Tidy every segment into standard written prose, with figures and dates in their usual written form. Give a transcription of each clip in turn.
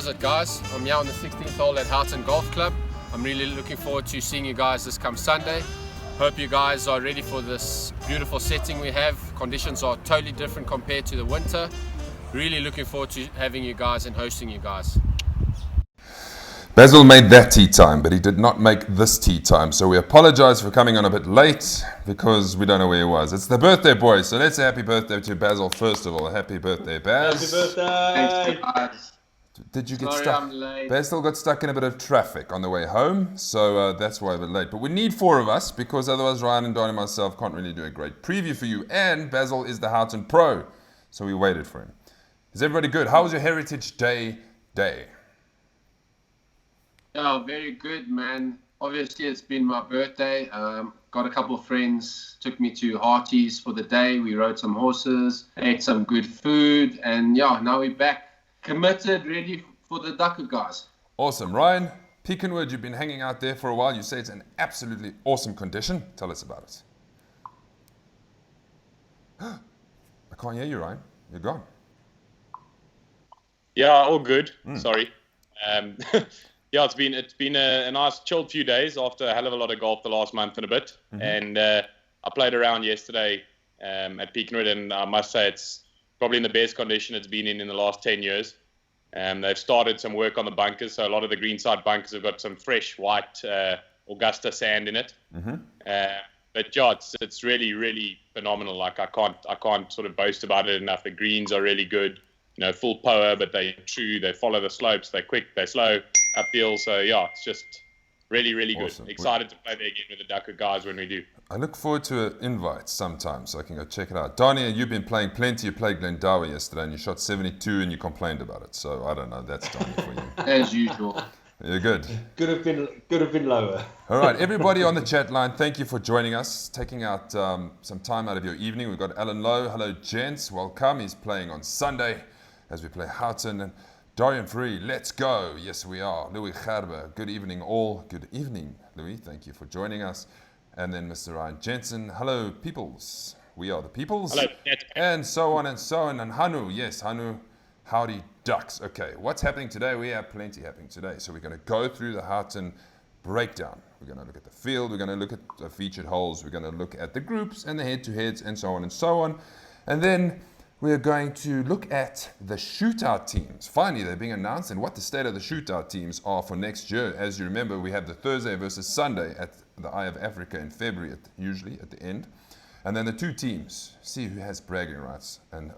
How's it, guys? I'm here on the 16th hole at Houghton Golf Club. I'm really looking forward to seeing you guys this come Sunday. Hope you guys are ready for this beautiful setting we have. Conditions are totally different compared to the winter. Really looking forward to having you guys and hosting you guys. Basil made that tea time, but he did not make this tea time. So we apologize for coming on a bit late because we don't know where he was. It's the birthday boy, so let's say happy birthday to Basil first of all. Happy birthday, Baz. Happy birthday! Thanks, Did you get Sorry, stuck? I'm late. Basil got stuck in a bit of traffic on the way home, so that's why we're late. But we need 4 of us because otherwise Ryan and Don and myself can't really do a great preview for you. And Basil is the Houghton Pro, so we waited for him. Is everybody good? How was your Heritage Day? Yeah, very good, man. Obviously, it's been my birthday. Got a couple of friends, took me to Harty's for the day. We rode some horses, ate some good food, and yeah, now we're back, committed, ready for the Duckhook guys. Awesome. Ryan, Pekinwood, you've been hanging out there for a while. You say it's an absolutely awesome condition. Tell us about it. I can't hear you, Ryan. You're gone. Yeah, all good. Sorry. Yeah, it's been a nice chilled few days after a hell of a lot of golf the last month and a bit. And I played around yesterday at Pekinwood, and I must say it's probably in the best condition it's been in the last 10 years. They've started some work on the bunkers, so a lot of the greenside bunkers have got some fresh white Augusta sand in it. But yeah, it's really, really phenomenal. Like I can't sort of boast about it enough. The greens are really good. You know, full power, but they're true. They follow the slopes. They're quick. They're slow uphill. So yeah, it's just really, really good. Awesome. Excited to play there again with the Duckhook guys when we do. I look forward to an invite sometime so I can go check it out. Donnie, you've been playing plenty. You played Glendower yesterday and you shot 72 and you complained about it. So I don't know. That's Donnie for you. As usual. You're good. Could have been lower. All right, everybody on the chat line, thank you for joining us, taking out some time out of your evening. We've got Alan Lowe. Hello, gents. Welcome. He's playing on Sunday as we play Houghton. And Dorian Free, let's go. Yes, we are. Louis Gerber, good evening all. Good evening, Louis. Thank you for joining us. And then Mr. Ryan Jensen. Hello, peoples. We are the peoples. Hello. And so on and so on. And Hanu, yes, Hanu. Howdy Ducks. Okay, what's happening today? We have plenty happening today. So we're going to go through the Houghton breakdown. We're going to look at the field. We're going to look at the featured holes. We're going to look at the groups and the head-to-heads and so on and so on. And then we're going to look at the shootout teams. Finally, they're being announced and what the state of the shootout teams are for next year. As you remember, we have the Thursday versus Sunday at the Eye of Africa in February, usually at the end. And then the 2 teams, see who has bragging rights and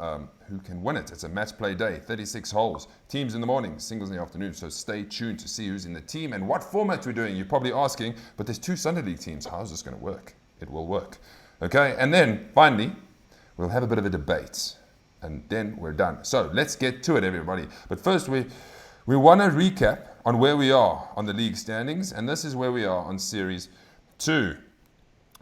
who can win it. It's a match play day, 36 holes. Teams in the morning, singles in the afternoon. So stay tuned to see who's in the team and what format we're doing. You're probably asking, but there's 2 Sunday League teams. How's this going to work? It will work. Okay, and then finally, we'll have a bit of a debate. And then we're done. So let's get to it, everybody. But first, we want to recap on where we are on the league standings. And this is where we are on Series 2.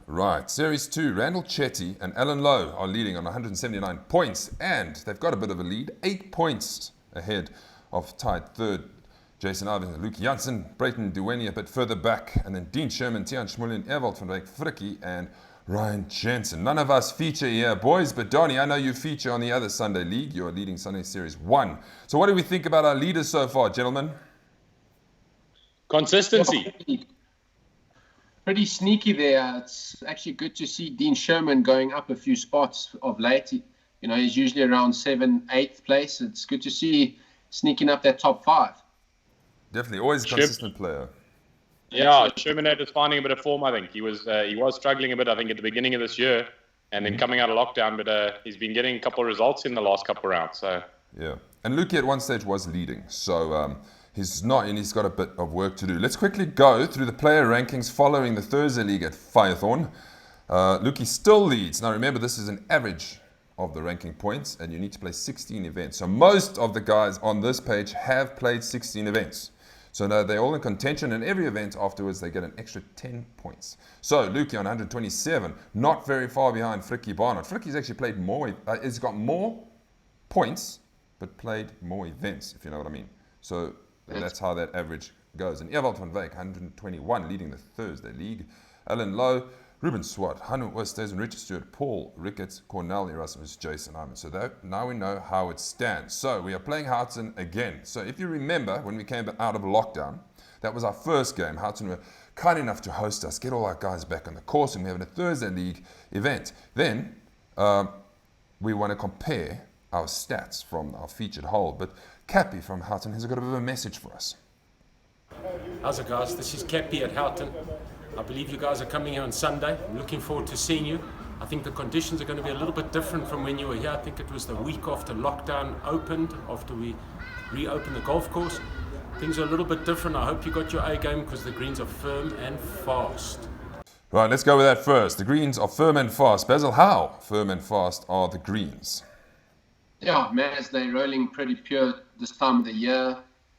Right, Series 2, Randall Chetty and Alan Lowe are leading on 179 points, and they've got a bit of a lead, 8 points ahead of tied third, Jason Ivins and Luke Janssen, Brayton Duweni a bit further back, and then Dean Sherman, Tian Schmulin, Ewald van Wyk, Frikkie, and Ryan Jensen. None of us feature here, boys, but Donnie, I know you feature on the other Sunday League. You're leading Sunday Series 1. So what do we think about our leaders so far, gentlemen? Consistency. Pretty sneaky there. It's actually good to see Dean Sherman going up a few spots of late. You know, he's usually around 7th, 8th place. It's good to see sneaking up that top 5. Definitely, always a consistent player. Yeah, Sherman is finding a bit of form, I think. He was struggling a bit, I think, at the beginning of this year and then coming out of lockdown, but he's been getting a couple of results in the last couple of rounds. So yeah, and Luki at one stage was leading, so he's not, and he's got a bit of work to do. Let's quickly go through the player rankings following the Thursday League at Firethorn. Luki still leads. Now remember, this is an average of the ranking points, and you need to play 16 events. So most of the guys on this page have played 16 events. So now they're all in contention, and every event afterwards they get an extra 10 points. So Luki on 127, not very far behind Frikkie Barnard. Frikkie's actually played more, he's got more points, but played more events, if you know what I mean. So that's how that average goes. And Ewald van Wyk, 121, leading the Thursday League. Alan Lowe, Ruben Swart, Hanu Oosthuizen, Richard Stewart, Paul Ricketts, Cornell Erasmus, Jason Iman. So now we know how it stands. So we are playing Houghton again. So if you remember, when we came out of lockdown, that was our first game. Houghton were kind enough to host us, get all our guys back on the course, and we're having a Thursday league event. Then we want to compare our stats from our featured hole. But Cappy from Houghton has got a bit of a message for us. How's it, guys? This is Cappy at Houghton. I believe you guys are coming here on Sunday. I'm looking forward to seeing you. I think the conditions are going to be a little bit different from when you were here. I think it was the week after lockdown opened, after we reopened the golf course. Things are a little bit different. I hope you got your A game because the greens are firm and fast. Right, let's go with that first. The greens are firm and fast. Basil, how firm and fast are the greens? Yeah, Maz, they're rolling pretty pure this time of the year.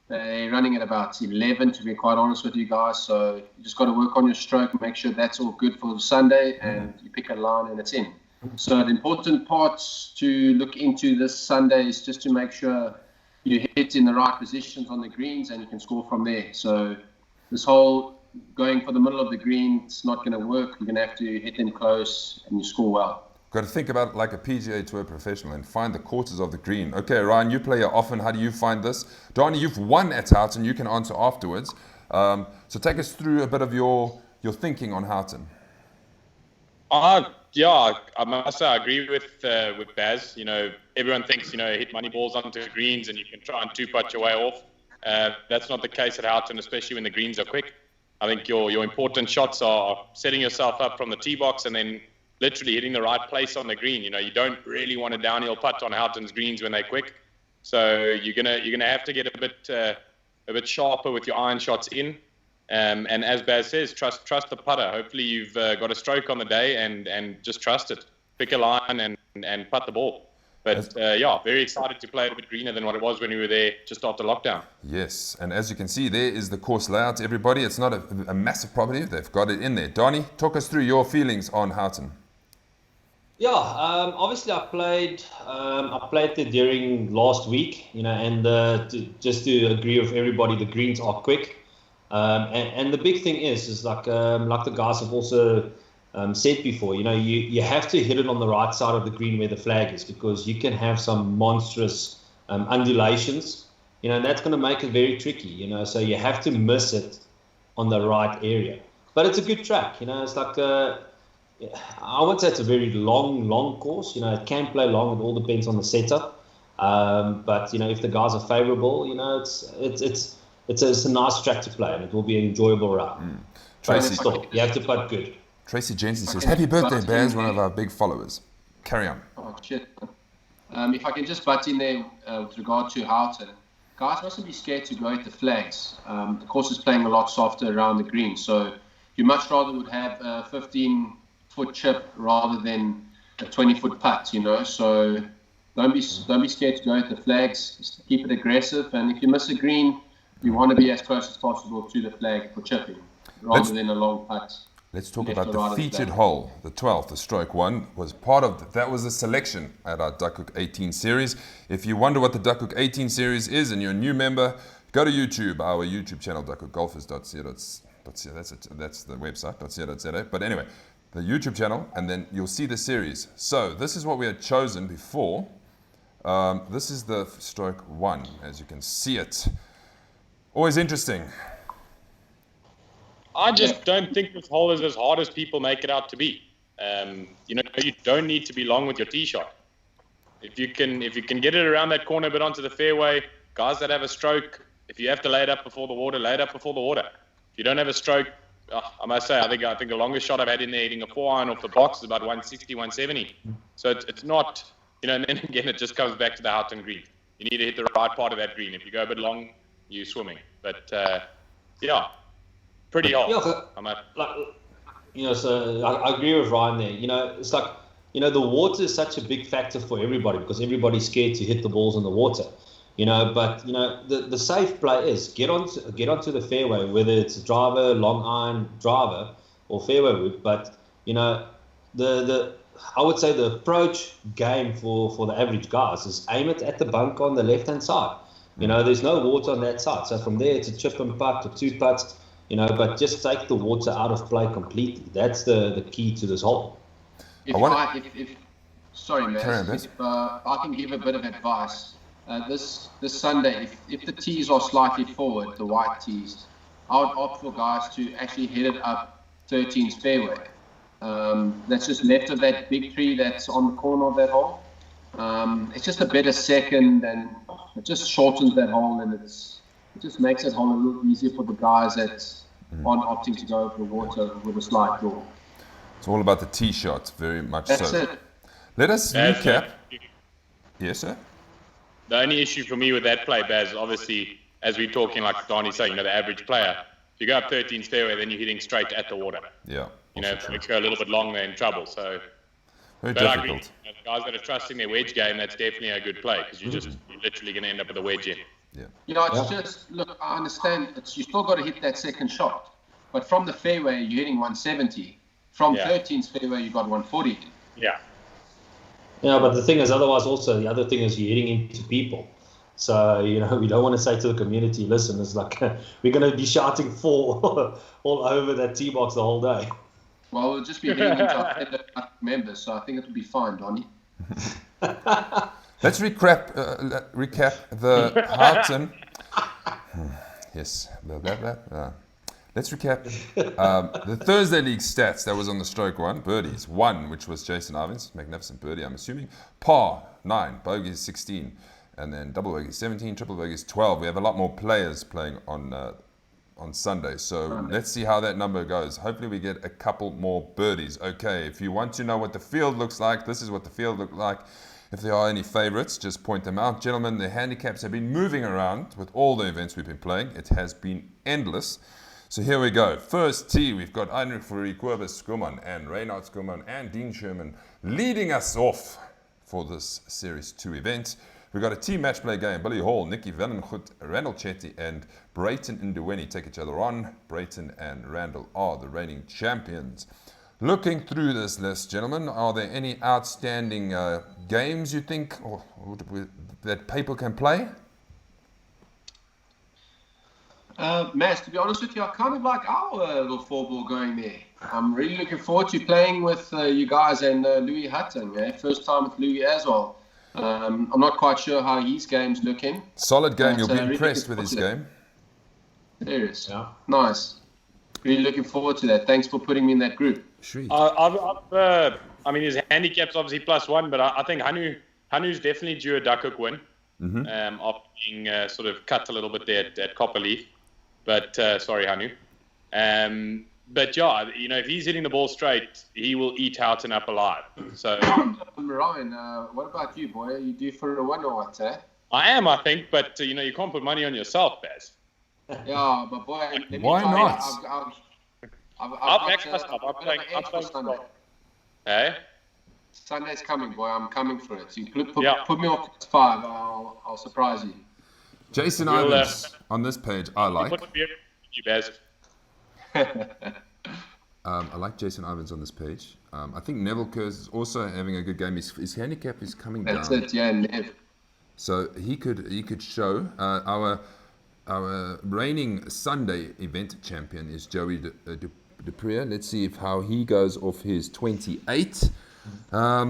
They're running at about 11, to be quite honest with you guys. So you just got to work on your stroke, make sure that's all good for Sunday, and you pick a line and it's in. So the important parts to look into this Sunday is just to make sure you hit in the right positions on the greens and you can score from there. So this whole going for the middle of the green, it's not going to work. You're going to have to hit them close and you score well. Got to think about it like a PGA Tour professional and find the quarters of the green. Okay, Ryan, you play here often. How do you find this? Donnie, you've won at Houghton. You can answer afterwards. So take us through a bit of your thinking on Houghton. Yeah, I must say I agree with Baz. You know, everyone thinks, you know, hit money balls onto the greens and you can try and two-putt your way off. That's not the case at Houghton, especially when the greens are quick. I think your important shots are setting yourself up from the tee box and then literally hitting the right place on the green. You know, you don't really want a downhill putt on Houghton's greens when they're quick. So you're gonna have to get a bit sharper with your iron shots in. And as Baz says, trust the putter. Hopefully you've got a stroke on the day and just trust it. Pick a line and putt the ball. But yeah, very excited to play a bit greener than what it was when we were there just after lockdown. Yes, and as you can see, there is the course layout, everybody. It's not a massive property. They've got it in there. Donnie, talk us through your feelings on Houghton. Yeah, obviously I played there during last week, you know, and just to agree with everybody, the greens are quick. And the big thing is like the guys have also said before, you know, you have to hit it on the right side of the green where the flag is, because you can have some monstrous undulations, you know, and that's going to make it very tricky, you know, so you have to miss it on the right area. But it's a good track, you know, it's like, I won't say it's a very long course, you know, it can play long, it all depends on the setup. But, you know, if the guys are favourable, you know, it's a nice track to play and it will be an enjoyable round. Tracy, still, you have to putt good. Tracy Jensen says, happy birthday, Baz, one of our big followers. Carry on. Oh, shit. If I can just butt in there with regard to Houghton, guys mustn't be scared to go at the flags. The course is playing a lot softer around the green, so you much rather would have a 15-foot chip rather than a 20-foot putt, you know, so don't be scared to go at the flags. Just keep it aggressive, and if you miss a green, you want to be as close as possible to the flag for chipping rather than a long putt. Let's talk about the featured hole, the 12th, the stroke one, was part of that was a selection at our Duckhook 18 series. If you wonder what the Duckhook 18 series is and you're a new member, go to YouTube, our YouTube channel, duckhookgolfers.co.za. That's the website, .co.za. But anyway, the YouTube channel, and then you'll see the series. So this is what we had chosen before. This is the stroke one, as you can see it. Always interesting. I just don't think this hole is as hard as people make it out to be. You know, you don't need to be long with your tee shot. If you can get it around that corner, but onto the fairway, guys that have a stroke, if you have to lay it up before the water, lay it up before the water. If you don't have a stroke, I must say, I think the longest shot I've had in there hitting a 4-iron off the box is about 160, 170. So it's not, you know, and then again, it just comes back to the Houghton green. You need to hit the right part of that green. If you go a bit long, you're swimming. But yeah. Pretty hard. Yeah, so I agree with Ryan there. You know, it's like, you know, the water is such a big factor for everybody because everybody's scared to hit the balls in the water. You know, but you know, the safe play is get onto the fairway, whether it's a driver, long iron driver, or fairway wood. But you know, I would say the approach game for the average guys is aim it at the bunker on the left hand side. You know, there's no water on that side, so from there it's a chip and putt or two putts. but just take the water out of play completely. That's the key to this hole. Sorry, Matt. If I can give a bit of advice, this Sunday, if the tees are slightly forward, the white tees, I would opt for guys to actually hit it up 13's fairway. That's just left of that big tree that's on the corner of that hole. It's just a better second, and it just shortens that hole, and it just makes that hole a little easier for the guys that aren't opting to go over the water with a slight draw. It's all about the tee shot, very much That's so. it. Let us recap. Yes, sir? The only issue for me with that play, Baz, obviously, as we're talking, like Donnie's saying, the average player, if you go up 13's fairway, then you're hitting straight at the water. Yeah. If you go a little bit long, they're in trouble. So, very but difficult. I agree. The guys that are trusting their wedge game, that's definitely a good play, because you're literally going to end up with a wedge in. Yeah. It's just, look, I understand you still got to hit that second shot, but from the fairway, you're hitting 170. From 13's fairway, you got 140. Yeah. Yeah, but the thing is, otherwise, also the other thing is you're hitting into people. So we don't want to say to the community, listen, it's like we're going to be shouting "4" all over that tee box the whole day. Well, we'll just be hitting into our members, so I think it'll be fine, Donnie. Let's recap the Houghton. Yes, let's recap the Thursday League stats that was on the stroke one. Birdies, 1, which was Jason Ivins, magnificent birdie, I'm assuming. Par, 9, bogeys, 16, and then double bogeys, 17, triple bogeys, 12. We have a lot more players playing on Sunday, so let's see how that number goes. Hopefully we get a couple more birdies. Okay, if you want to know what the field looks like, this is what the field looked like. If there are any favorites, just point them out. Gentlemen, the handicaps have been moving around with all the events we've been playing. It has been endless. So here we go. First tee, we've got Heinrich Fourie, Kobus Skuman, and Reynard Skuman, and Dean Sherman leading us off for this Series 2 event. We've got a team match play game. Billy Hall, Nicky Vellengoed, Randall Chetty, and Brayton Nduweni take each other on. Brayton and Randall are the reigning champions. Looking through this list, gentlemen, are there any outstanding games you think that people can play? Matt, to be honest with you, I kind of like our little 4-ball going there. I'm really looking forward to playing with you guys and Louis Houghton. First time with Louis as well. I'm not quite sure how his game's looking. Solid game. You'll be impressed with his game. Serious. Yeah. Nice. Really looking forward to that. Thanks for putting me in that group. Sweet. I mean, his handicap's obviously +1, but I think Hanu's definitely due a Duckhook win. After being sort of cut a little bit there at Copperleaf. But sorry, Hanu. But yeah, if he's hitting the ball straight, he will eat Houghton up alive. So, Ryan, what about you, boy? Are you due for a win or what? I am, I think, but you can't put money on yourself, Baz. Yeah, but boy, why not? I'll back myself. I'm playing Sunday. Hey? Sunday's coming, boy. I'm coming for it. So you put me on +5. I'll surprise you. Jason Ivins on this page, I like. You, Baz. I like Jason Ivins on this page. I think Neville Kurz is also having a good game. His handicap is coming down. That's it, yeah, Nev. So he could show. Our reigning Sunday event champion is Joey Duprier. Let's see how he goes off his 28.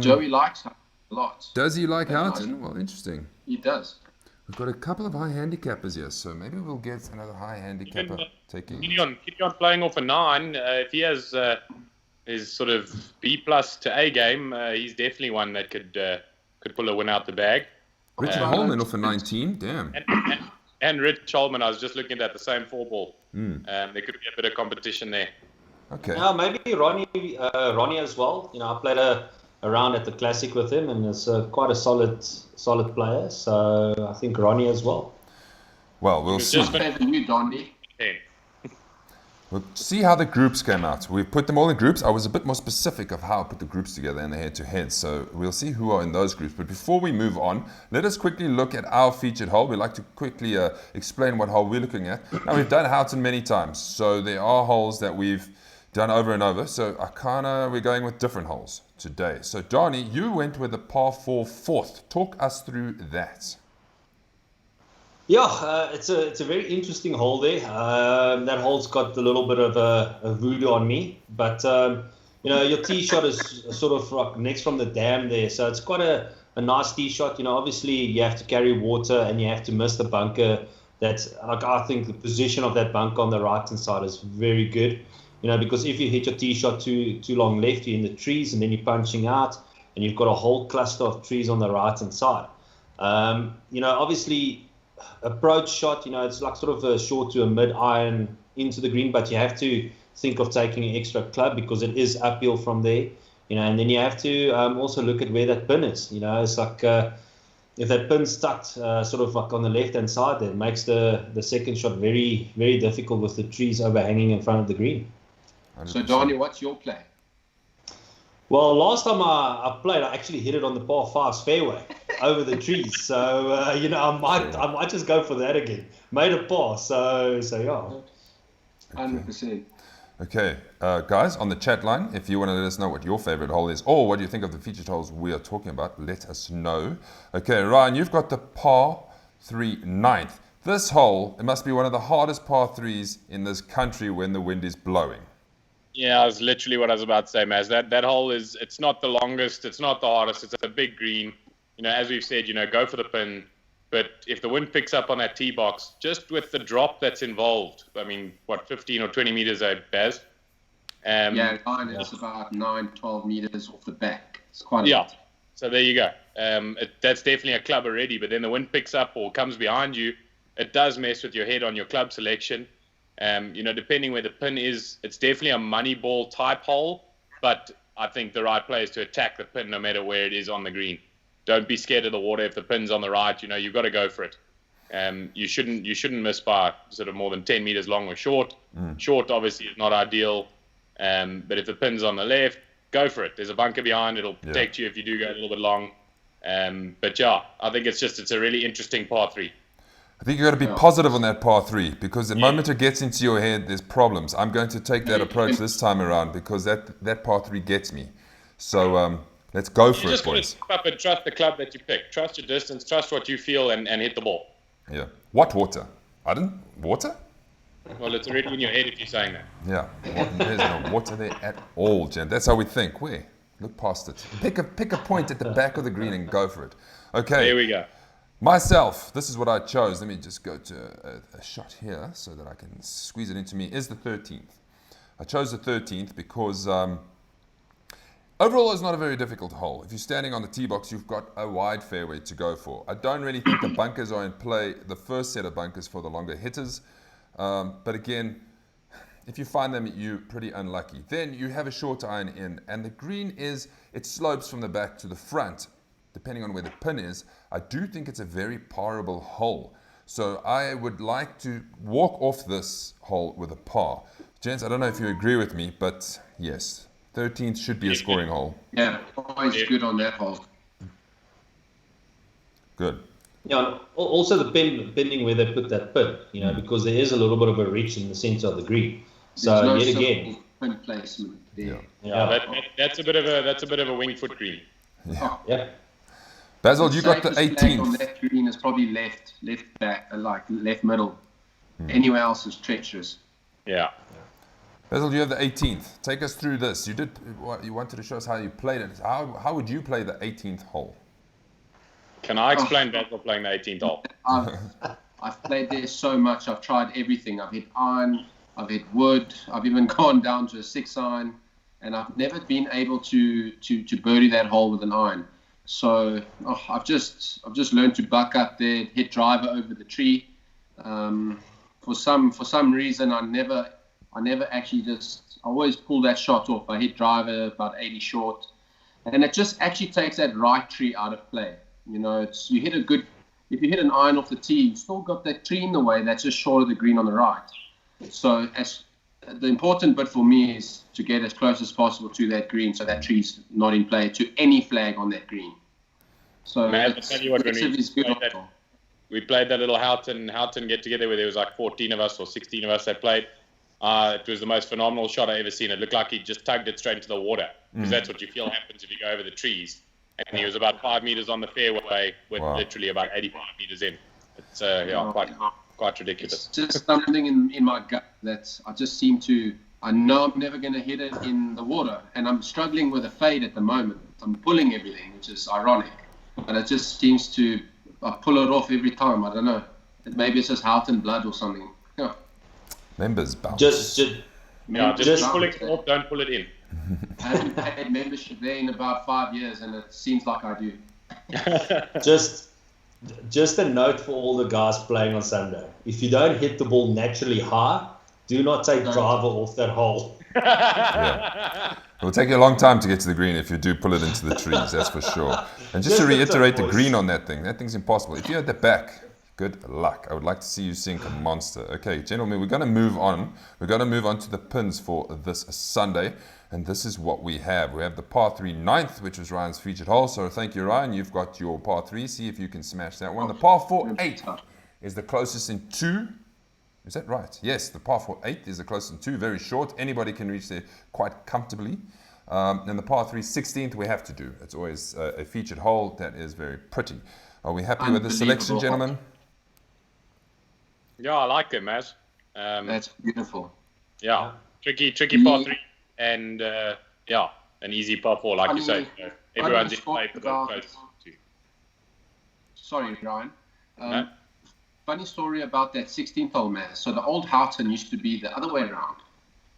Joey likes Houghton a lot. Does he like Houghton? Well, interesting. He does. We've got a couple of high handicappers here, so maybe we'll get another high handicapper taking. Gideon playing off a 9. If he has his sort of B+ to A game, he's definitely one that could pull a win out the bag. Richard Holman off a 19. Damn. And Rich Holman, I was just looking at the same 4-ball. There could be a bit of competition there. Okay. Yeah, maybe Ronnie as well. I played a round at the Classic with him, and it's quite a solid player. So I think Ronnie as well. Well, we'll see. Just better than you, Donnie. We'll see how the groups came out. We put them all in groups. I was a bit more specific of how I put the groups together in the head-to-head. So we'll see who are in those groups. But before we move on, let us quickly look at our featured hole. We like to quickly explain what hole we're looking at. Now, we've done Houghton many times. So there are holes that we've done over and over. So we're going with different holes today. So Donnie, you went with a par 4 fourth. Talk us through that. Yeah, it's a very interesting hole there. That hole's got a little bit of a voodoo on me, but your tee shot is sort of like next from the dam there, so it's quite a nice tee shot. Obviously you have to carry water and you have to miss the bunker. That's like I think the position of that bunker on the right hand side is very good. Because if you hit your tee shot too long left, you're in the trees, and then you're punching out, and you've got a whole cluster of trees on the right hand side. Obviously. Approach shot, it's like sort of a short to a mid iron into the green, but you have to think of taking an extra club because it is uphill from there, and then you have to also look at where that pin is. It's like if that pin's stuck sort of like on the left hand side, that makes the second shot very, very difficult with the trees overhanging in front of the green. 100%. So, Donnie, what's your play? Well, last time I played, I actually hit it on the par 5's fairway over the trees. So, I might just go for that again. Made a par, so yeah. 100%. Okay, guys, on the chat line, if you want to let us know what your favorite hole is or what you think of the featured holes we are talking about, let us know. Okay, Ryan, you've got the par 3 ninth. This hole, it must be one of the hardest par 3s in this country when the wind is blowing. Yeah, that's literally what I was about to say, Maz. That hole it's not the longest, it's not the hardest, it's a big green. As we've said, go for the pin. But if the wind picks up on that tee box, just with the drop that's involved, 15 or 20 meters, Baz? Mine is about 9, 12 meters off the back. It's quite a lot. So there you go. That's definitely a club already, but then the wind picks up or comes behind you, it does mess with your head on your club selection. Depending where the pin is, it's definitely a money ball type hole, but I think the right play is to attack the pin no matter where it is on the green. Don't be scared of the water. If the pin's on the right, you've got to go for it. You shouldn't miss by sort of more than 10 meters long or short. Short obviously is not ideal, but if the pin's on the left, go for it. There's a bunker behind, it'll protect you if you do go a little bit long. But yeah, I think it's a really interesting par 3. I think you've got to be positive on that par 3 because the moment it gets into your head, there's problems. I'm going to take that approach this time around because that par 3 gets me. So let's go for it, boys. You just got to step up and trust the club that you pick. Trust your distance, trust what you feel, and hit the ball. Yeah. What water? Pardon? Water? Well, it's already in your head if you're saying that. Yeah. There's no water there at all, Jen. That's how we think. Where? Look past it. Pick a point at the back of the green and go for it. Okay. There we go. Myself, this is what I chose. Let me just go to a shot here so that I can squeeze it into me. Is the 13th. I chose the 13th because overall it's not a very difficult hole. If you're standing on the tee box, you've got a wide fairway to go for. I don't really think the bunkers are in play, the first set of bunkers for the longer hitters. But again, if you find them, you're pretty unlucky. Then you have a short iron in, and the green it slopes from the back to the front. Depending on where the pin is, I do think it's a very parable hole. So I would like to walk off this hole with a par. Gents, I don't know if you agree with me, but yes, 13th should be a scoring hole. Yeah, always good on that hole. Good. Yeah, also the pinning where they put that pin, because there is a little bit of a reach in the center of the green. So yet again, pin placement there. That's a bit of a wing foot green. Yeah. Basil, you got the 18th. On that green is probably left back, like left middle. Anywhere else is treacherous. Yeah. Basil, you have the 18th. Take us through this. You wanted to show us how you played it. How would you play the 18th hole? Can I explain Basil playing the 18th hole? I've played there so much. I've tried everything. I've hit iron, I've hit wood, I've even gone down to a 6 iron, and I've never been able to birdie that hole with an iron. So I've just learned to buck up there, hit driver over the tree. For some reason, I never actually I always pull that shot off. I hit driver about 80 short, and it just actually takes that right tree out of play. If you hit an iron off the tee, you still got that tree in the way that's just short of the green on the right. So the important bit for me is to get as close as possible to that green so that tree's not in play to any flag on that green. So Man, I'll tell you what, we played that little Houghton get together where there was like 14 of us or 16 of us that played. It was the most phenomenal shot I ever seen. It looked like he just tugged it straight into the water because that's what you feel happens if you go over the trees. And he was about 5 meters on the fairway with literally about 85 meters in. It's quite ridiculous. It's just something in my gut that I just seem to. I know I'm never going to hit it in the water, and I'm struggling with a fade at the moment. I'm pulling everything, which is ironic, but it just seems to. I pull it off every time. I don't know. Maybe it's just Houghton blood or something. Yeah. Members bounce. Just pull it off. Don't pull it in. I haven't paid membership there in about 5 years, and it seems like I do. Just a note for all the guys playing on Sunday. If you don't hit the ball naturally high, do not take driver off that hole. Yeah. It will take you a long time to get to the green if you do pull it into the trees, that's for sure. And just to reiterate the green on that thing's impossible. If you're at the back, good luck. I would like to see you sink a monster. Okay, gentlemen, we're going to move on. We're going to move on to the pins for this Sunday. And this is what we have. We have the par 3 9th, which was Ryan's featured hole. So thank you, Ryan. You've got your par 3. See if you can smash that one. The par 4 8 is the closest in 2. Is that right? Yes, the par 4 8 is the closest in 2. Very short. Anybody can reach there quite comfortably. And the par 3 16th we have to do. It's always a featured hole that is very pretty. Are we happy with the selection, gentlemen? Yeah, I like it, Maz. That's beautiful. Yeah, tricky par 3. And an easy par 4, like you say. Everyone's in play for the first two. Sorry, Ryan. No? Funny story about that 16th hole, man. So the old Houghton used to be the other way around.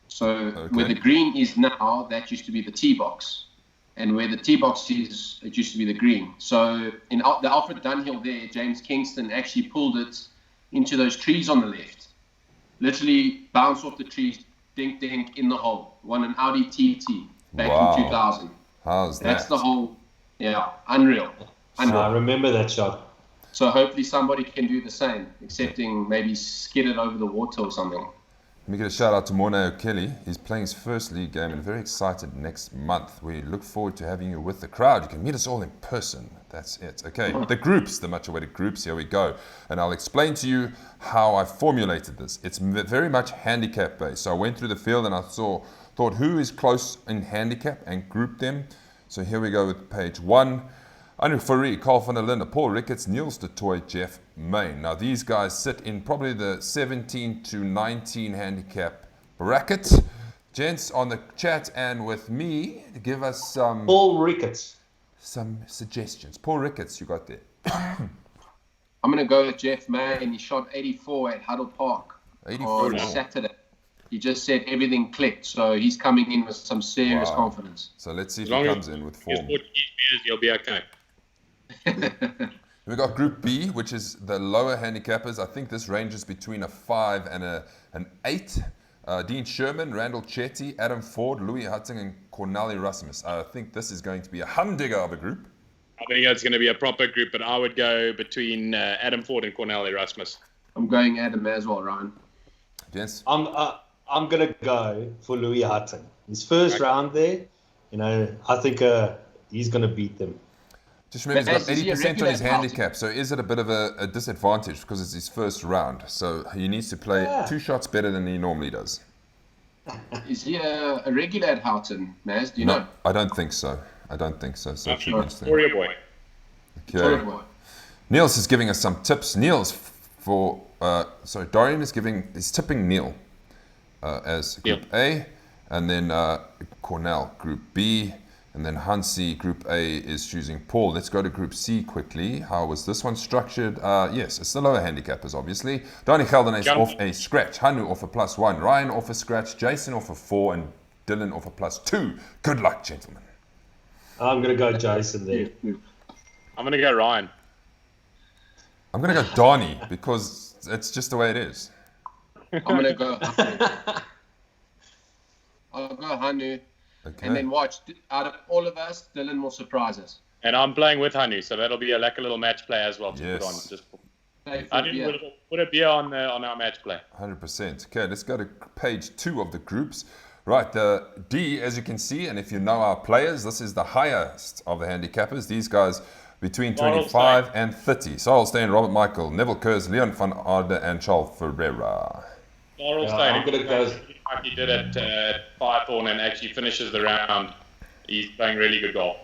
So where the green is now, that used to be the tee box. And where the tee box is, it used to be the green. So in the Alfred Dunhill there, James Kingston actually pulled it into those trees on the left. Literally bounced off the trees, dink, dink, in the hole. Won an Audi TT back in 2000. How's that? That's the whole, unreal. I remember that shot. So hopefully somebody can do the same, excepting maybe skid it over the water or something. Let me get a shout out to Morne O'Kelly. He's playing his first league game and very excited next month. We look forward to having you with the crowd. You can meet us all in person. That's it. Okay, the groups, the much awaited groups, here we go. And I'll explain to you how I formulated this. It's very much handicap based. So I went through the field and I thought who is close in handicap and grouped them. So here we go with page 1. Anu Fourie, Carl van der Linde, Paul Ricketts, Niels de Toy, Jeff Main. Now these guys sit in probably the 17 to 19 handicap bracket. Gents on the chat and with me to give us some... Paul Ricketts. Some suggestions. Paul Ricketts, you got there. I'm going to go with Jeff Main. He shot 84 at Huddle Park 84 on Saturday. He just said everything clicked, so he's coming in with some serious confidence. So let's see if he comes in with form. You'll be okay. We've got Group B, which is the lower handicappers. I think this ranges between a 5 and an 8. Dean Sherman, Randall Chetty, Adam Ford, Louis Hutting, and Cornel Erasmus. I think this is going to be a humdinger of a group. I think it's going to be a proper group, but I would go between Adam Ford and Cornel Erasmus. I'm going Adam as well, Ryan. Yes. I'm going to go for Louis Hutton. His first round there, I think he's going to beat them. Just remember, he's got 80% on his handicap, so is it a bit of a disadvantage because it's his first round? So he needs to play 2 shots better than he normally does. Is he a regular at Houghton, Maz? Do you know? I don't think so. So it should be interesting. Warrior boy. Okay. Niels is giving us some tips. Niels Dorian is tipping Neil as Group A, and then Cornell Group B. And then Hansi, Group A, is choosing Paul. Let's go to Group C quickly. How was this one structured? Yes, it's the lower handicappers, obviously. Donny Gelden is off a scratch. Hanu off a +1. Ryan off a scratch. Jason off a 4. And Dylan off a +2. Good luck, gentlemen. I'm going to go Jason there. I'm going to go Ryan. I'm going to go Donny because it's just the way it is. I'm going to go Hanu. I'll go Hanu. Okay. And then watch, out of all of us, Dylan will surprise us. And I'm playing with Hanu, so that'll be like a little match play as well to put on. Just put a beer on our match play. 100%. Okay, let's go to page 2 of the groups. Right, the D, as you can see, and if you know our players, this is the highest of the handicappers. These guys between 25 and 30. Sarlstein, Robert Michael, Neville Kurz, Leon van Aarde, and Charles Ferreira. I'm going to go like he did at Firethorn and actually finishes the round. He's playing really good golf.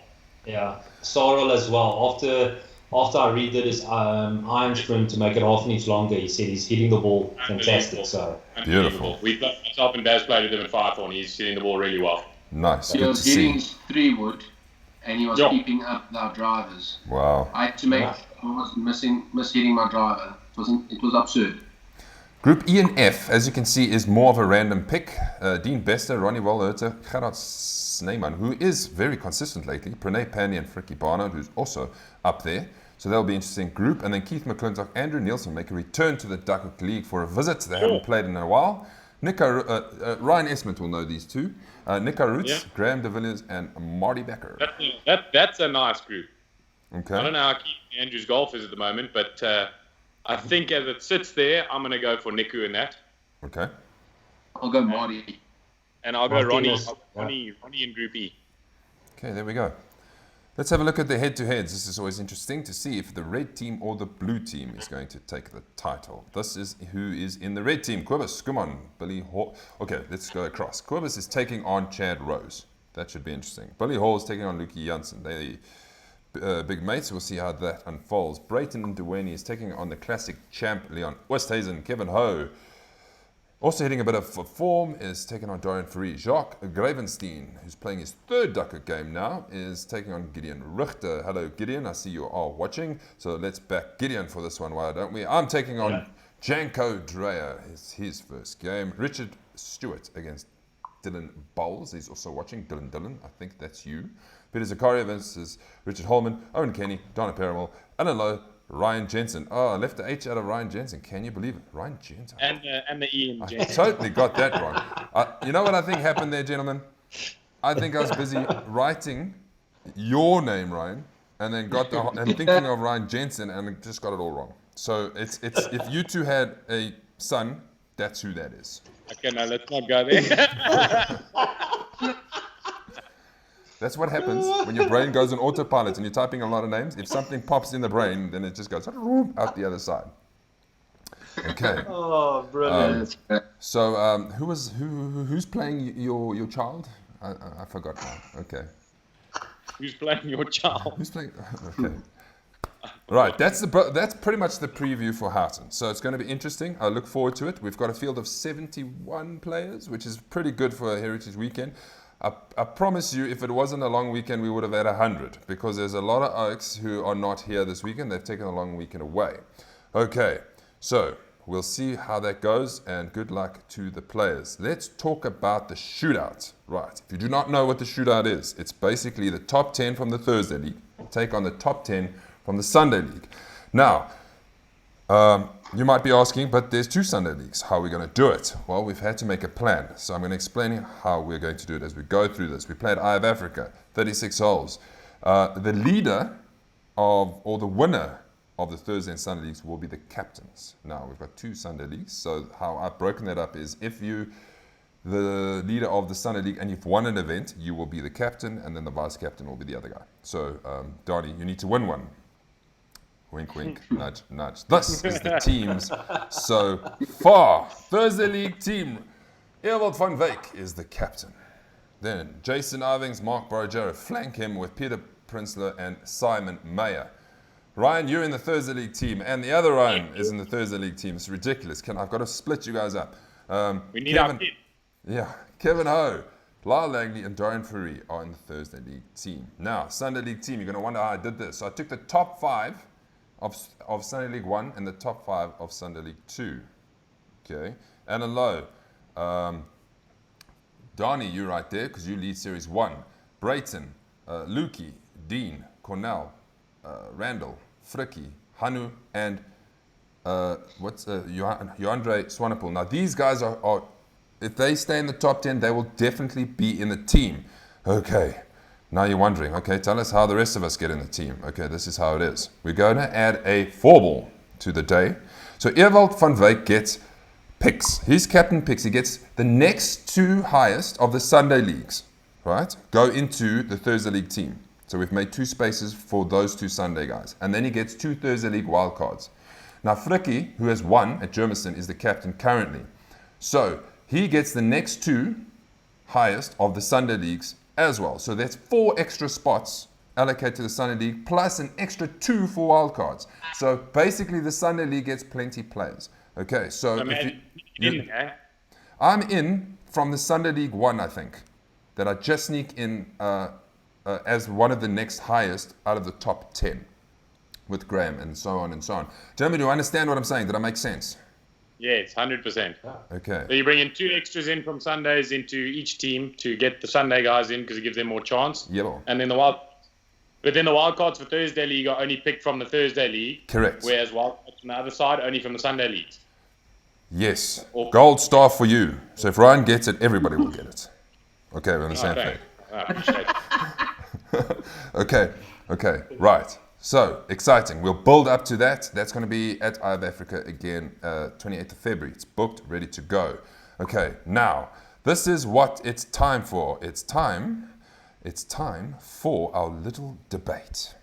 Yeah, Sorrel as well. After after I redid his iron sprint to make it half an inch longer, he said he's hitting the ball fantastic. So Beautiful. We myself and Daz played with him in Firethorn. He's hitting the ball really well. Nice. He Good was to hitting see. 3-wood, and he was Yeah. keeping up with our drivers. Wow. I had to make. I was mishitting my driver. It was absurd. Group E and F, as you can see, is more of a random pick. Dean Bester, Ronnie Wallerter, Gerard Sneeman, who is very consistent lately, Pranay Pandey and Frikkie Barnard, who's also up there. So that'll be an interesting group. And then Keith McClintock, Andrew Nielsen make a return to the Duckhook League for a visit. They haven't played in a while. Ryan Esmond will know these two. Nico Roots, Graham de Villiers, and Marty Becker. That's a nice group. Okay. I don't know how keen Andrew's golf is at the moment, but I think as it sits there, I'm going to go for Niku in that. Okay. I'll go Marty. And I'll go Ronnie. Martinez, Ronnie in Group E. Okay, there we go. Let's have a look at the head-to-heads. This is always interesting to see if the red team or the blue team is going to take the title. This is who is in the red team. Quibus, come on, Billy Hall. Okay, let's go across. Quibus is taking on Chad Rose. That should be interesting. Billy Hall is taking on Luki Janssen. They big mates. We'll see how that unfolds. Brayton and Duane is taking on the classic champ Leon Westhuizen. Kevin Ho, also hitting a bit of form, is taking on Dorian Ferry. Jacques Gravenstein, who's playing his third Duckhook game now, is taking on Gideon Richter. Hello, Gideon. I see you are watching. So let's back Gideon for this one, why don't we? I'm taking on Janko Dreyer. It's his first game. Richard Stewart against Dylan Bowles. He's also watching. Dylan, I think that's you. Peter Zakaria versus Richard Holman. Owen Kenny, Donna Perimal, Alan Lowe, Ryan Jensen. Oh, I left the H out of Ryan Jensen. Can you believe it? Ryan Jensen. And the E in I Jensen. totally got that wrong. You know what I think happened there, gentlemen? I think I was busy writing your name, Ryan, and then thinking of Ryan Jensen, and just got it all wrong. So it's if you two had a son, that's who that is. Okay, now let's not go there. That's what happens when your brain goes on autopilot and you're typing a lot of names. If something pops in the brain, then it just goes out the other side. Okay. Oh, brilliant! So who's playing your child? I forgot now. Okay. Who's playing your child? Who's playing? Okay. Right. That's pretty much the preview for Houghton. So it's going to be interesting. I look forward to it. We've got a field of 71 players, which is pretty good for a Heritage Weekend. I promise you, if it wasn't a long weekend, we would have had 100, because there's a lot of Oaks who are not here this weekend. They've taken a long weekend away. Okay, so we'll see how that goes, and good luck to the players. Let's talk about the shootout. Right, if you do not know what the shootout is, it's basically the top 10 from the Thursday League take on the top 10 from the Sunday League. Now, you might be asking, but there's 2 Sunday leagues. How are we going to do it? Well, we've had to make a plan. So I'm going to explain how we're going to do it as we go through this. We played Eye of Africa, 36 holes. The leader or the winner of the Thursday and Sunday leagues will be the captains. Now, we've got 2 Sunday leagues. So how I've broken that up is if you, the leader of the Sunday league, and you've won an event, you will be the captain, and then the vice captain will be the other guy. So, Donnie, you need to win one. Wink, wink, nudge, nudge. This is the teams so far. Thursday League team. Ewald van Wyk is the captain. Then Jason Irvings, Mark Borojero flank him with Peter Prinsloo and Simon Meyer. Ryan, you're in the Thursday League team, and the other Ryan is in the Thursday League team. It's ridiculous. I've got to split you guys up. We need our team. Yeah, Kevin Ho, Lyle Langley, and Dorian Ferry are in the Thursday League team. Now, Sunday League team, you're going to wonder how I did this. So I took the top 5 of Sunday League 1 and the top 5 of Sunday League 2. Okay. Alan Lowe. Donnie, you right there because you lead Series 1. Brayton, Lukey, Dean, Cornell, Randall, Frikkie, Hanu, and Joandre Swanepoel. Now, these guys are, if they stay in the top 10, they will definitely be in the team. Okay. Now you're wondering, okay, tell us how the rest of us get in the team. Okay, this is how it is. We're going to add a 4-ball to the day. So Ewald van Wyk gets picks. His captain picks. He gets the next 2 highest of the Sunday leagues, right? Go into the Thursday League team. So we've made 2 spaces for those 2 Sunday guys. And then he gets 2 Thursday League wildcards. Now Frikkie, who has won at Germiston, is the captain currently. So he gets the next 2 highest of the Sunday leagues as well. So that's 4 extra spots allocate to the Sunday League, plus an extra 2 for wildcards. So basically, the Sunday League gets plenty players. Okay, so I'm in from the Sunday League 1, I think, that I just sneak in as one of the next highest out of the top 10 with Graham and so on and so on. Jeremy, do you understand what I'm saying? Did I make sense? Yes, 100%. Okay. So you bring in 2 extras in from Sundays into each team to get the Sunday guys in because it gives them more chance. Yeah. And then the wild cards for Thursday League are only picked from the Thursday League. Correct. Whereas wild cards on the other side only from the Sunday leagues. Yes. Gold star for you. So if Ryan gets it, everybody will get it. Okay, we're on the same page. I appreciate it. Okay, right. So, exciting. We'll build up to that. That's going to be at Eye of Africa again, 28th of February. It's booked, ready to go. Okay, now, this is what it's time for. It's time for our little debate.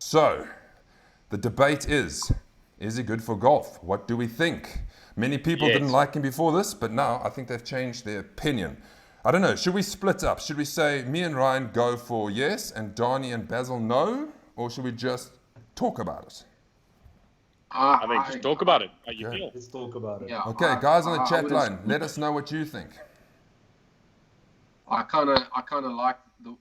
So, the debate is he good for golf? What do we think? Many people didn't like him before this, but now I think they've changed their opinion. I don't know, should we split up? Should we say me and Ryan go for yes and Donnie and Basil no? Or should we just talk about it? I think just talk about it. How you feel? Let's talk about it. Yeah, Okay, guys on the chat line, let us know what you think. I kind of like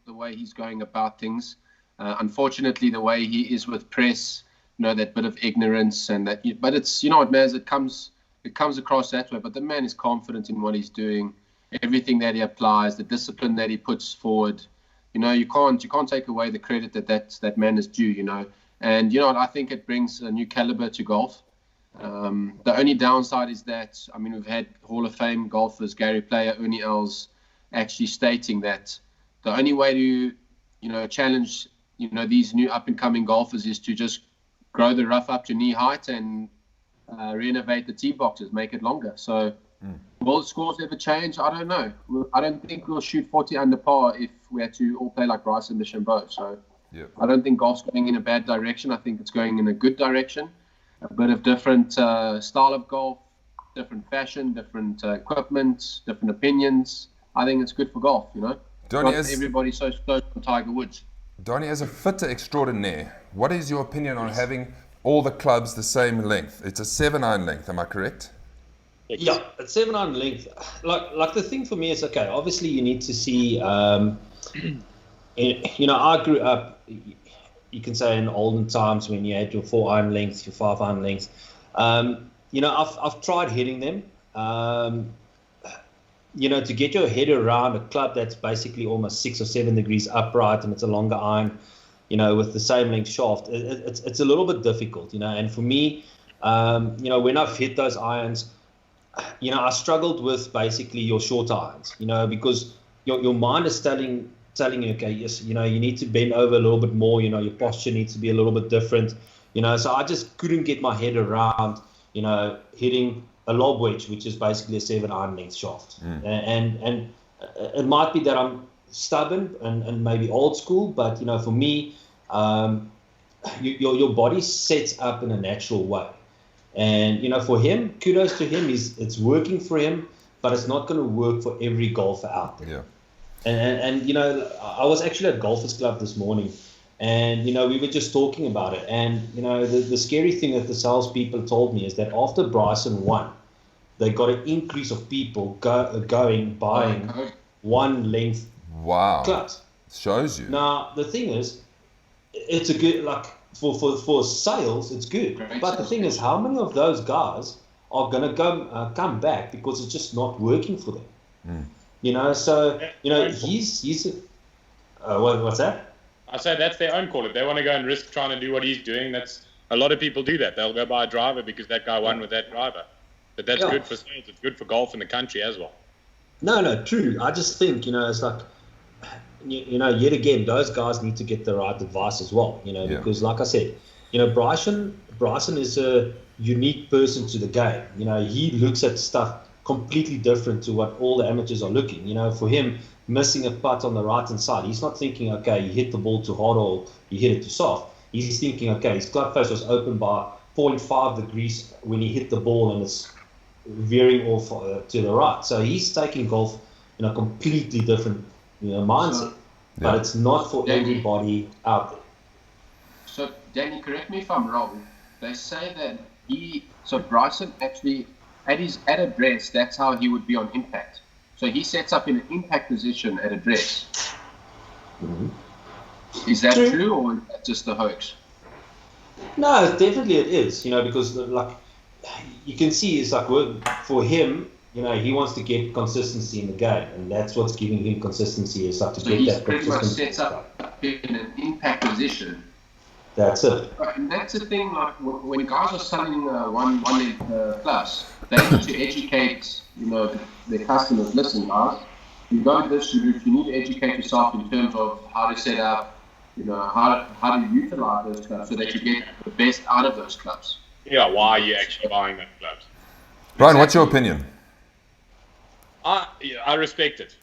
the way he's going about things. Unfortunately, the way he is with press, that bit of ignorance and that. But it's what, Maz, it comes across that way. But the man is confident in what he's doing, everything that he applies, the discipline that he puts forward. You can't take away the credit that man is due. And I think it brings a new caliber to golf. The only downside is that we've had Hall of Fame golfers, Gary Player, Ernie Els, actually stating that the only way to challenge these new up and coming golfers is to just grow the rough up to knee height and renovate the tee boxes, make it longer. So will the scores ever change? I don't know. I don't think we'll shoot 40 under par if we had to all play like Bryce and DeChambeau. So I don't think golf's going in a bad direction. I think it's going in a good direction. A bit of different style of golf, different fashion, different equipment, different opinions. I think it's good for golf, Donnie, Not everybody's so stoked on Tiger Woods. Donnie, as a fitter extraordinaire, what is your opinion on having all the clubs the same length? It's a 7-iron length, am I correct? Yeah, it's 7-iron length. Like the thing for me is, okay, obviously you need to see, I grew up, you can say in olden times when you had your 4-iron length, your 5-iron length. I've tried hitting them. To get your head around a club that's basically almost 6 or 7 degrees upright and it's a longer iron, with the same length shaft, it's a little bit difficult, And for me, when I've hit those irons, I struggled with basically your short irons, because your mind is telling you, okay, yes, you need to bend over a little bit more, your posture needs to be a little bit different, so I just couldn't get my head around, hitting a lob wedge, which is basically a 7-iron length shaft. And it might be that I'm stubborn and maybe old school, but, for me, your body sets up in a natural way. And, for him, kudos to him, it's working for him, but it's not going to work for every golfer out there. Yeah. And I was actually at Golfers Club this morning, and, we were just talking about it. And, the scary thing that the salespeople told me is that after Bryson won, they got an increase of people buying one length clubs. Shows you. Now, the thing is, it's a good, for sales, it's good. But the thing is, how many of those guys are going to come back because it's just not working for them? So, What's that? I say that's their own call. If they want to go and risk trying to do what he's doing, that's a lot of people do that. They'll go buy a driver because that guy won with that driver. But that's good for sales. It's good for golf in the country as well. No, true. I just think, it's like, yet again, those guys need to get the right advice as well, because like I said, Bryson is a unique person to the game. He looks at stuff completely different to what all the amateurs are looking. For him, missing a putt on the right-hand side, he's not thinking, okay, he hit the ball too hard or he hit it too soft. He's thinking, okay, his club face was open by 0.5 degrees when he hit the ball and it's veering off to the right. So he's taking golf in a completely different mindset. But it's not for everybody out there. So, Danny, correct me if I'm wrong. They say that Bryson actually, at his address, that's how he would be on impact. So he sets up in an impact position at address. Mm-hmm. Is that true or is that just a hoax? No, definitely it is, because like you can see it's like for him, he wants to get consistency in the game, and that's what's giving him consistency is like to get that pretty much consistency. sets up in an impact position. That's it. And that's the thing, like when guys are selling one plus, they need to educate, their customers. Listen, guys, you go this route, you need to educate yourself in terms of how to set up, how to utilize those clubs so that you get the best out of those clubs. Yeah, why are you actually buying those clubs? Brian, what's your opinion? I respect it.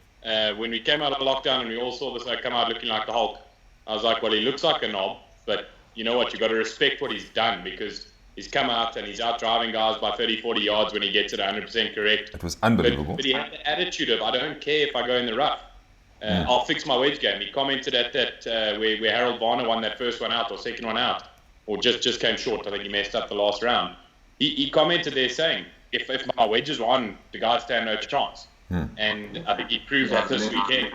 When we came out of lockdown and we all saw this guy come out looking like the Hulk, I was like, well, he looks like a knob, but you know what? You've got to respect what he's done because he's come out and he's out driving guys by 30, 40 yards when he gets it 100% correct. It was unbelievable. But he had the attitude of, I don't care if I go in the rough. I'll fix my wedge game. He commented at that where Harold Varner won that first one out or second one out, or just came short. I think he messed up the last round. He commented there saying, if my wedges were on, the guys stand no chance. And I think he proved that this weekend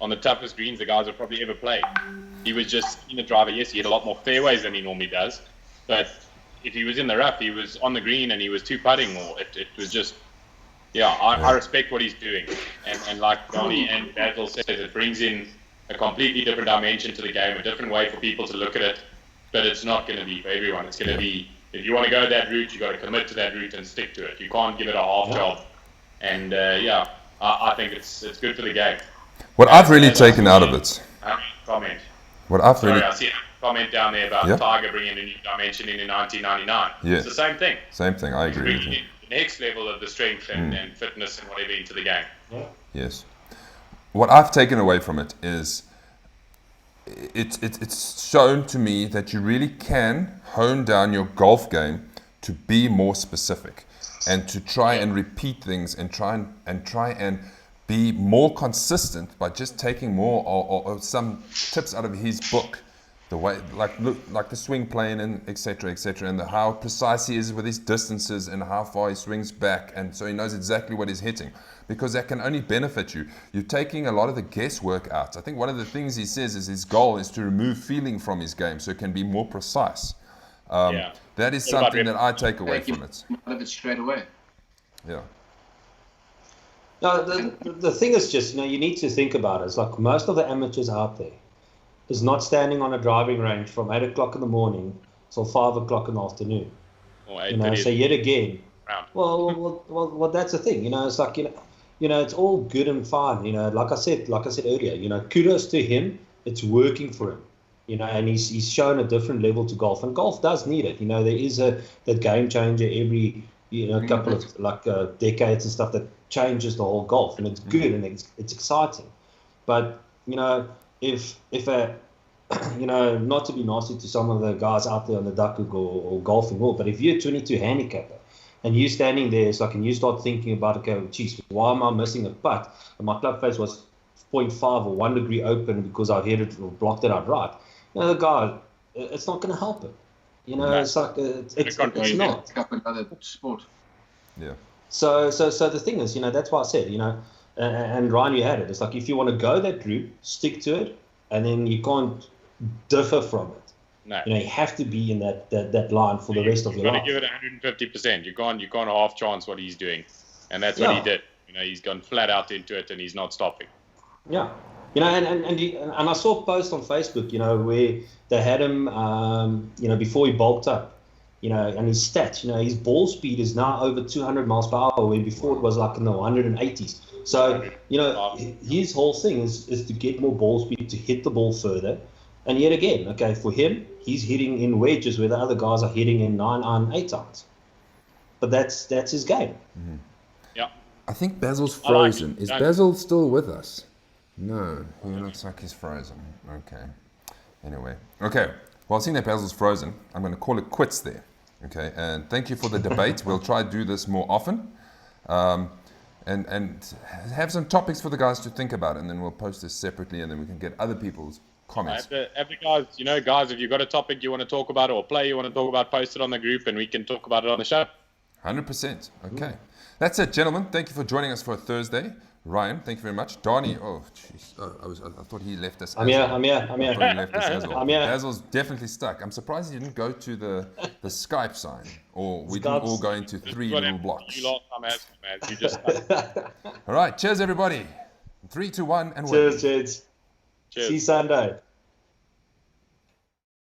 on the toughest greens the guys have probably ever played. He was just in the driver. Yes, he had a lot more fairways than he normally does, but if he was in the rough, he was on the green and he was two putting, or it was just, I respect what he's doing. And like Donnie and Basil says, it brings in a completely different dimension to the game, a different way for people to look at it, but it's not going to be for everyone. It's going to be, if you want to go that route, you've got to commit to that route and stick to it. You can't give it a half job. And I think it's good for the game. What I've really taken out of it. Comment. I see a comment down there about Tiger bringing a new dimension in 1999. Yes. It's the same thing. Same thing, I agree with you. Bringing the next level of the strength and fitness and whatever into the game. Yes. What I've taken away from it is it's shown to me that you really can hone down your golf game to be more specific and to try and repeat things and try and be more consistent by just taking more or some tips out of his book, the way like the swing plane and etc., and how precise he is with his distances and how far he swings back, and so he knows exactly what he's hitting, because that can only benefit you. You're taking a lot of the guesswork out. I think one of the things he says is his goal is to remove feeling from his game so it can be more precise. That is something that I take away from it. Out of it straight away. Yeah. No, the thing is just, you need to think about it. It's like most of the amateurs out there is not standing on a driving range from 8 o'clock in the morning till 5 o'clock in the afternoon. So yet again, well, that's the thing. It's like, it's all good and fine. Like I said earlier, kudos to him. It's working for him. And he's shown a different level to golf, and golf does need it. There is that game changer every couple of decades and stuff that changes the whole golf, and it's good and it's exciting. But if not to be nasty to some of the guys out there on the Duckhook or golfing world, but if you're a 22 handicapper and you're standing there, it's like, and you start thinking about, okay, geez, why am I missing a putt? And my club face was 0.5 or 1 degree open because I've hit it or blocked it out right. The guy, it's not going to help him. It's like it's not. Another sport. Yeah. So the thing is, that's why I said, and Ryan, you had it. It's like, if you want to go that route, stick to it, and then you can't differ from it. No. You have to be in that line for the rest of your life. You've got to give it 150%. You can't half chance what he's doing, and that's what he did. He's gone flat out into it, and he's not stopping. Yeah. You know, and I saw a post on Facebook, you know, where they had him, you know, before he bulked up, you know, and his stats, you know, his ball speed is now over 200 miles per hour, where before it was like in the 180s. So, you know, his whole thing is to get more ball speed, to hit the ball further. And yet again, okay, for him, he's hitting in wedges where the other guys are hitting in 9-iron, 8-irons. But that's his game. Mm-hmm. Yeah. I think Basil's frozen. Is Basil still with us? No, he looks like he's frozen. Okay. Anyway. Okay. Well, seeing that Basil's frozen, I'm going to call it quits there. Okay. And thank you for the debate. We'll try to do this more often. And have some topics for the guys to think about, and then we'll post this separately, and then we can get other people's comments. Have the guys, you know, guys, if you've got a topic you want to talk about or a play you want to talk about, post it on the group, and we can talk about it on the show. 100%. Okay. That's it, gentlemen. Thank you for joining us for a Thursday. Ryan, thank you very much. Donnie, oh, jeez. I thought he left us. I'm here. I thought he left us as well. I'm here. Basil's definitely stuck. I'm surprised he didn't go to the Skype sign, or we didn't all go into 3 little blocks. You last time, man. You just. All right. Cheers, everybody. 3, 2, 1, and cheers. See you Sunday.